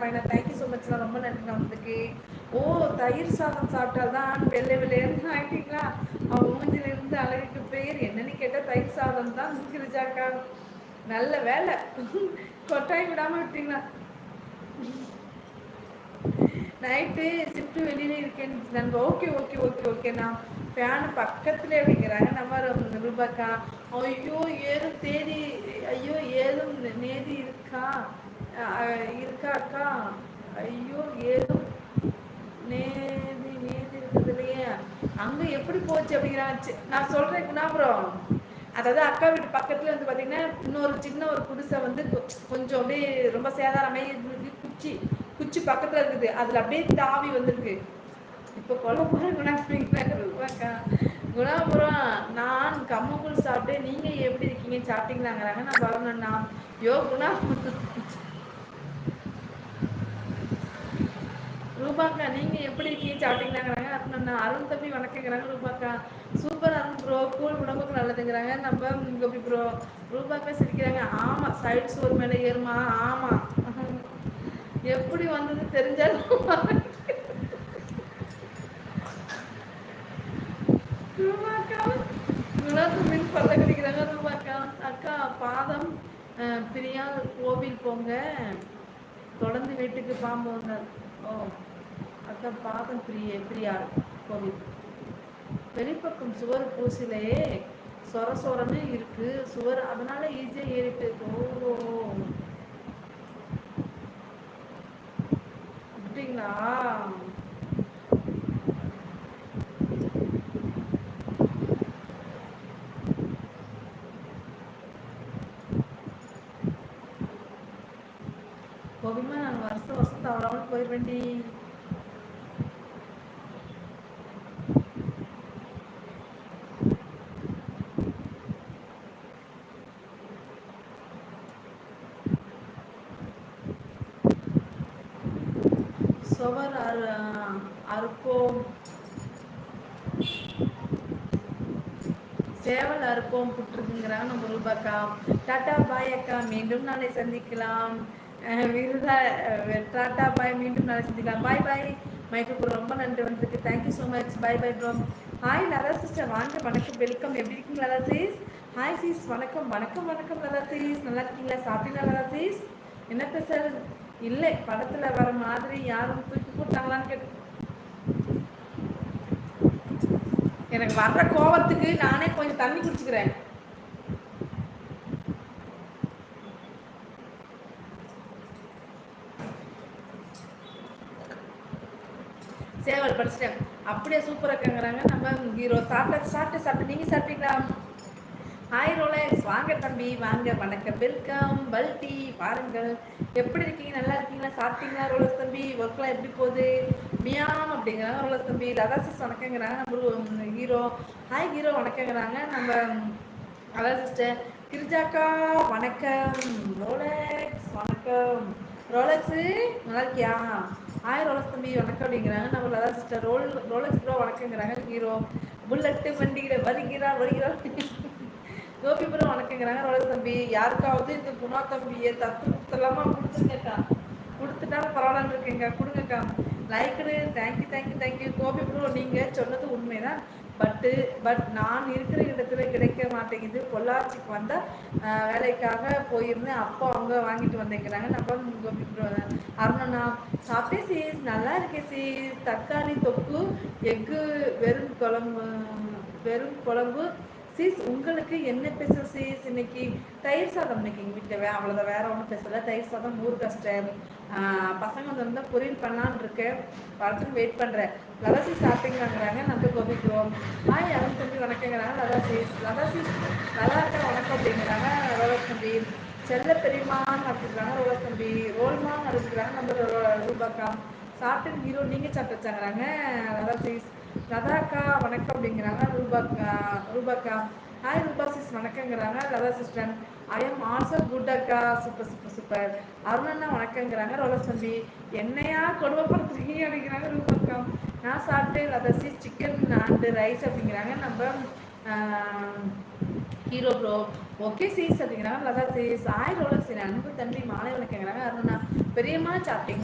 பையனா thank you so மச்ண்ணா, ரொம்ப நன்றி வந்ததுக்கு. ஓ, தயிர் சாதம் சாப்பிட்டால்தான் வெள்ளை வெள்ளையன்னு ஆயிட்டீங்களா? அவன் மூஞ்சில இருந்து அழகுக்கு பேர் என்னன்னு கேட்டா தயிர் சாதம் தான் கிரிஜாக்கா. நல்ல வேலை, கொட்டாய் விடாம விட்டீங்களா? நைட்டு ஷிஃப்ட் வெளியில இருக்கேன்னு நண்பா. Okay okay okay okay. நான் ஃபேனு பக்கத்துல அப்படிங்கிறாங்க நம்ம ரூபாக்கா. ஐயோ ஏதும் தேதி, ஐயோ ஏதும் நேதி இருக்கா இருக்கா அக்கா? ஐயோ ஏதும் நேதி நேதி இருக்குது இல்லையே. அங்க எப்படி போச்சு அப்படிங்கிறாச்சு. நான் சொல்றேன் குணாபுரம். அதாவது அக்கா வீட்டு பக்கத்துல வந்து பாத்தீங்கன்னா இன்னொரு சின்ன ஒரு குடிசை வந்து கொஞ்சம் அப்படியே ரொம்ப சேதாரமே குச்சி குச்சி பக்கத்துல இருக்குது. அதுல அப்படியே தாவி வந்திருக்கு. இப்ப குழப்பம் குணாக்கா. குணாபுரம், நான் கம்மங்கூழ் சாப்பிட்டேன், நீங்க எப்படி இருக்கீங்க, சாப்பிட்டீங்களாங்கிறாங்க. நான் வரணும்னா யோ குணா ரூபாக்கா நீங்க எப்படி இருக்கீங்க, சாப்பிட்டீங்களாங்கிறாங்க. நான் அருண் தம்பி வணக்கங்கிறாங்க. ரூபாக்கா சூப்பர் அருண் ப்ரோ, கூழ் உடம்புக்கு நல்லதுங்கிறாங்க. நம்ம கோபி ப்ரோ. ரூபாக்கா சிரிக்கிறாங்க. ஆமா, சைட்ஸ் ஒரு மேல ஏறுமா? ஆமா, எப்படி வந்தது தெரிஞ்சாலும் ரூபாக்கா குணத்து மீன் பல்ல கடிக்கிறாங்க. ரூபாக்கா அக்கா பாதம் பிரியா கோவில் போங்க, தொடர்ந்து வீட்டுக்கு பாம்பு வந்தார். ஓ அக்கா பாதம் பிரியா கோவில் வெளிப்பக்கம் சுவர் பூசிலே சொர சொரன்னு இருக்கு சுவர், அதனால ஈஸியா ஏறிட்டு. ஓ அப்படிங்களா? கோபிமா நான் வருஷம் தவறாமல் போயிடுவேண்டி. சுவர் அறுப்போம், சேவல் அறுப்போம் புற்றுங்கிறாங்க நம்ம ரூபாக்கா. டாட்டா பாய் அக்கா, மீண்டும் நாளை சந்திக்கலாம். விருதா டாட்டா பாய், மீண்டும் நாளை சந்திக்கலாம். பாய் பாய் மைக்கு. ரொம்ப நன்றி வந்ததுக்கு. Thank you so much. Bye bye bro. Hi Latha sister, வாங்க வணக்கம், வெல்கம். எப்படி இருக்கீங்க லதா சீஸ்? ஹாய் சீஸ், வணக்கம் வணக்கம் வணக்கம் லதா சீஸ். நல்லா இருக்கீங்களா? சாப்பிட்டீங்களா லதா சீஸ்? என்ன ஸ்பெஷல்? இல்லை, படத்துல வர மாதிரி யாரும் தூக்கி போட்டாங்களான்னு கேட்டு எனக்கு வர்ற கோபத்துக்கு நானே கொஞ்சம் தண்ணி குடிச்சுக்கிறேன். சேவல் படிச்சிட்டேன். அப்படியே சூப்பராக இருக்குங்கிறாங்க நம்ம ஹீரோ. சாப்பிட்டு நீங்க சாப்பிட்டீங்களா? ஹாய் ரோலக்ஸ், வாங்க தம்பி வாங்க, வணக்கம், வெல்கம். பல்டி பாருங்கள், எப்படி இருக்கீங்க, நல்லா இருக்கீங்களா? சாப்பிட்டீங்களா ரோலக்ஸ் தம்பி? ஒர்க்லாம் எப்படி போகுது? மியாம் அப்படிங்கிறாங்க ரோலக்ஸ் தம்பி. லதா சிஸ் வணக்கங்கிறாங்க நம்ம ஹீரோ. ஹாய் ஹீரோ வணக்கங்கிறாங்க நம்ம லதா சிஸ்டர். கிரிஜாக்கா வணக்கம். ரோலக்ஸ் வணக்கம். ரோலக்ஸு நல்லா இருக்கியா? ஹாய் ரோலக்ஸ் தம்பி வணக்கம் அப்படிங்கிறாங்க நம்ம லதா சிஸ்டர். ரோலக்ஸ் ப்ரோ வணக்கங்கிறாங்க ஹீரோ. புல்லட்டு வண்டியில வருகிறார். கோபிபுரம் வணக்கங்கிறாங்க ரோலக்ஸ் தம்பி. யாருக்காவது இந்த குணா தம்பியை தத்து கொடுத்துடலாமா? கொடுத்துட்டாலும் பரவாயில்லன்னு இருக்கேங்க, கொடுங்கக்கா. Like thank you. கோபிபுரம், நீங்கள் சொன்னது உண்மைதான். பட் நான் இருக்கிற இடத்துல கிடைக்க மாட்டேங்குது. பொள்ளாச்சிக்கு வந்தால் வேலைக்காக போயிருந்தேன், அப்போ அவங்க வாங்கிட்டு வந்தேங்கிறாங்க நம்ம கோபிபுரம். அருணண்ணா சாப்பிட்டே சீஸ், நல்லா இருக்கேன் சீஸ். தக்காளி தொக்கு, எக்கு, வெறும் குழம்பு சீஸ். உங்களுக்கு என்ன ஸ்பெஷல் சீஸ்? இன்னைக்கு தயிர் சாதம். இன்னைக்கு எங்கள் வீட்டில் அவ்வளோதான், வேற ஒன்றும் ஸ்பெஷலாக தயிர் சாதம், ஊர் கஷ்டம். பசங்க வந்து பொரியல் பண்ணலான்னு இருக்கேன், வரட்டுன்னு வெயிட் பண்ணுறேன். லதா சீஸ் சாப்பிட்டீங்கிறாங்க நம்ம கோபிக்குவோம். ஹாய் அருண் தம்பி வணக்கங்கிறாங்க லதா சீஸ். நல்லா இருக்க வணக்கம் அப்படிங்கிறாங்க ரோலஸ் தம்பி. செல்ல பெரியமான்னு நடத்துக்கிறாங்க ரோலஸ் தம்பி. ரோல்மான்னு நடத்துக்கிறாங்க நம்ம ரூபாக்கா. சாப்பிட்டு ஹீரோ, நீங்கள் சாப்பிட்டு வச்சாங்கிறாங்க லதா சீஸ். லதாக்கா வணக்கம் அப்படிங்கிறாங்க ரூபாக்கா. ஹாய் ரூபா சிஸ் வணக்கங்கிறாங்க Latha sister. I am also good அக்கா. சூப்பர். அருணண்ணா வணக்கங்கிறாங்க ரோலஸ் தம்பி. என்னையா கொடுமைப்படுத்துறீங்க அப்படிங்கிறாங்க ரூபாக்கா. நான் சாப்பிட்டேன் Latha sis, chicken and rice அப்படிங்கிறாங்க நம்ம ஹீரோ ப்ரோ. ஓகே சீஸ் அப்படிங்கிறாங்க லதா சீஸ். ஹாய் ரோலக்ஸ், அன்பு தம்பி மாலை வணக்கங்கிறாங்க அருணா. பெரியம்மா சாப்பிட்டீங்க?